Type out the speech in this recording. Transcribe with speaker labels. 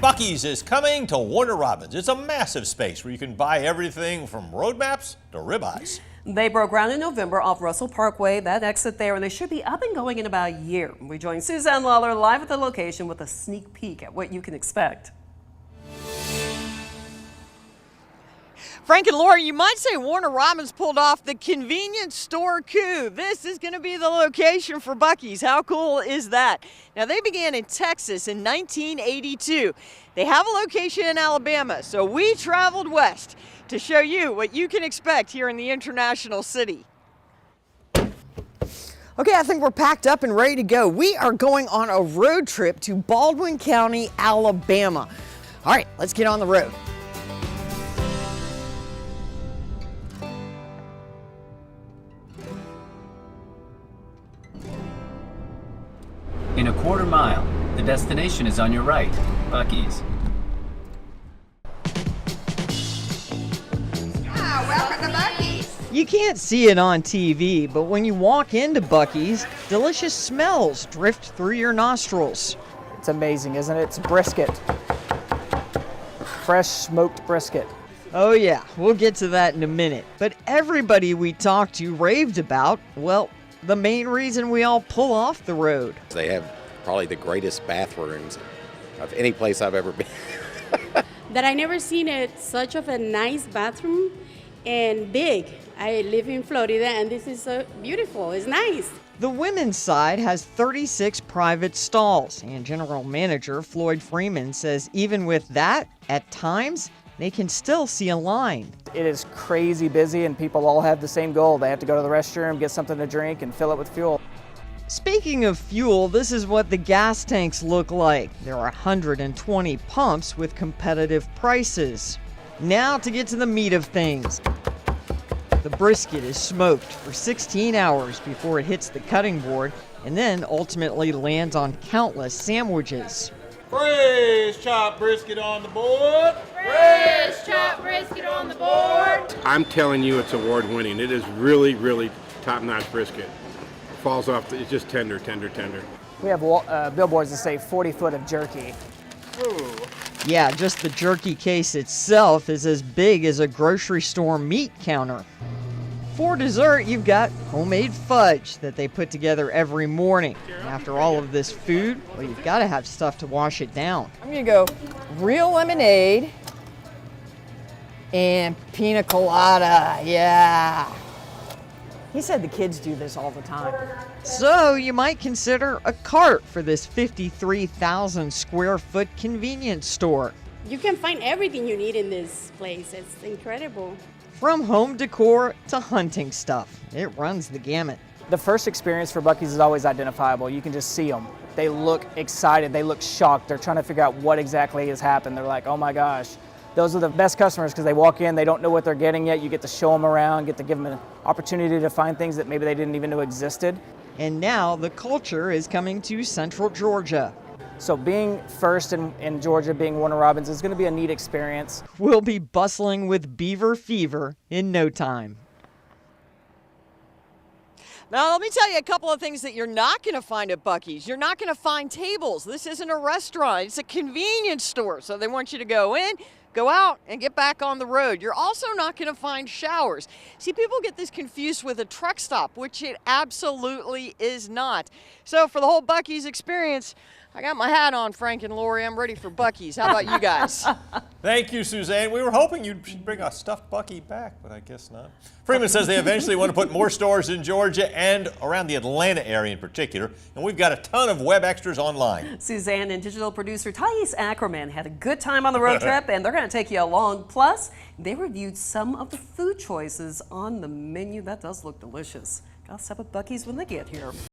Speaker 1: Buc-ee's is coming to Warner Robins. It's a massive space where you can buy everything from road maps to ribeyes.
Speaker 2: They broke ground in November off Russell Parkway, that exit there, and they should be up and going in about a year. We join Suzanne Lawler live at the location with a sneak peek at what you can expect.
Speaker 3: Frank and Laura, you might say Warner Robins pulled off the convenience store coup. This is going to be the location for Buc-ee's. How cool is that? Now, they began in Texas in 1982. They have a location in Alabama, so we traveled west to show you what you can expect here in the international city. Okay, I think we're packed up and ready to go. We are going on a road trip to Baldwin County, Alabama. All right, let's get on the road.
Speaker 4: In a quarter mile, the destination is on your right, Buc-ee's.
Speaker 5: Welcome to Buc-ee's.
Speaker 3: You can't see it on TV, but when you walk into Buc-ee's, delicious smells drift through your nostrils.
Speaker 6: It's amazing, isn't it? It's brisket. Fresh smoked brisket.
Speaker 3: Oh yeah, we'll get to that in a minute. But everybody we talked to raved about, well, the main reason we all pull off the road.
Speaker 7: They have probably the greatest bathrooms of any place I've ever been.
Speaker 8: That I never seen it such of a nice bathroom and big. I live in Florida and this is so beautiful. It's nice.
Speaker 3: The women's side has 36 private stalls, and General Manager Floyd Freeman says even with that, at times, they can still see a line.
Speaker 6: It is crazy busy and people all have the same goal. They have to go to the restroom, get something to drink, and fill it with fuel.
Speaker 3: Speaking of fuel, this is what the gas tanks look like. There are 120 pumps with competitive prices. Now to get to the meat of things. The brisket is smoked for 16 hours before it hits the cutting board and then ultimately lands on countless sandwiches.
Speaker 9: Fresh chopped brisket on the board.
Speaker 5: Fresh chopped brisket on the board.
Speaker 9: I'm telling you, it's award winning. It is really, really top notch brisket. Falls off, it's just tender, tender, tender.
Speaker 6: We have billboards that say 40 foot of jerky.
Speaker 9: Ooh.
Speaker 3: Yeah, just the jerky case itself is as big as a grocery store meat counter. For dessert, you've got homemade fudge that they put together every morning. After all of this food, well, you've got to have stuff to wash it down. I'm gonna go real lemonade and pina colada, yeah. He said the kids do this all the time. So you might consider a cart for this 53,000 square foot convenience store.
Speaker 8: You can find everything you need in this place. It's incredible.
Speaker 3: From home decor to hunting stuff, it runs the gamut.
Speaker 6: The first experience for Buc-ee's is always identifiable. You can just see them. They look excited, they look shocked. They're trying to figure out what exactly has happened. They're like, oh my gosh. Those are the best customers because they walk in, they don't know what they're getting yet. You get to show them around, get to give them an opportunity to find things that maybe they didn't even know existed.
Speaker 3: And now the culture is coming to Central Georgia.
Speaker 6: So being first in Georgia, being Warner Robins, is going to be a neat experience.
Speaker 3: We'll be bustling with beaver fever in no time. Now, let me tell you a couple of things that you're not going to find at Buc-ee's. You're not going to find tables. This isn't a restaurant. It's a convenience store. So they want you to go in, go out, and get back on the road. You're also not going to find showers. See, people get this confused with a truck stop, which it absolutely is not. So for the whole Buc-ee's experience, I got my hat on, Frank and Lori. I'm ready for Buc-ee's. How about you guys?
Speaker 1: Thank you, Suzanne. We were hoping you'd bring a stuffed Buc-ee back, but I guess not. Freeman says they eventually want to put more stores in Georgia and around the Atlanta area in particular, and we've got a ton of web extras online.
Speaker 2: Suzanne and digital producer Thais Ackerman had a good time on the road trip, and they're going to take you along. Plus, they reviewed some of the food choices on the menu. That does look delicious. Gotta stop at Buc-ee's when they get here.